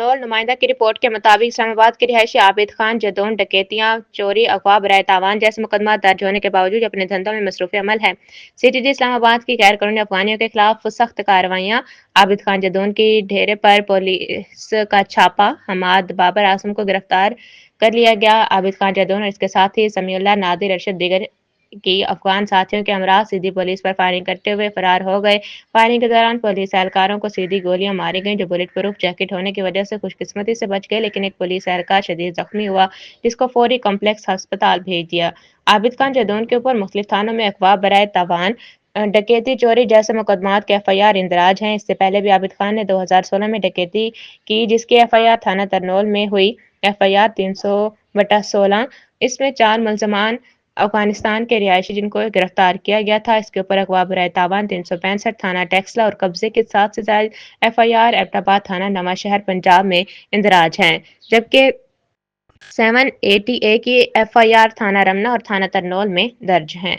तरनोल नुमाइंदा की रिपोर्ट के मुताबिक इस्लामाबाद के रिहायशी आबिद खान जदोन डकैतियां, चोरी, अगवा, बराए तावान जैसे मुकदमा दर्ज होने के बावजूद अपने धंधों में मसरूफ अमल है। CTG इस्लामाबाद की गैर कानूनी अफगानियों के खिलाफ सख्त कार्रवाइयां। आबिद खान जदोन की ढेरे पर पुलिस का छापा, हमाद बाबर आसम को गिरफ्तार कर लिया गया। आबिद खान जदोन और इसके साथी समीउल्लाह, नादिर, अरशद दीगर की अफगान साथियों के हमरा सीधी पुलिस पर फायरिंग करते हुए फरार हो गए। फायरिंग के दौरान पुलिस एहलकारों को सीधी गोलियां मारी गईं, जो बुलेट प्रूफ जैकेट होने की वजह से खुशकिस्मती से बच गए, लेकिन एक पुलिस एहलकार शदीद जख्मी हुआ, जिसको फौरी कॉम्प्लेक्स अस्पताल भेज दिया। आबिद खान जदौन के ऊपर मुख्तलिफ थानों में अगवा, बराए तावान, डकैती, चोरी जैसे मुकदमात के FIR इंदराज हैं। इससे पहले भी आबिद खान ने 2016 में डकैती की, जिसकी FIR थाना तरनोल में हुई। FIR 300/16। इसमें 4 मुलजमान अफगानिस्तान के रिहायशी जिनको गिरफ्तार किया गया था। इसके ऊपर अगवा, बराए तावान 365 थाना टेक्सला और कब्जे के 7 से ज्यादा FIR एबटाबाद थाना नवां शहर पंजाब में इंदराज हैं, जबकि 780A की FIR थाना रमना और थाना तरनोल में दर्ज हैं।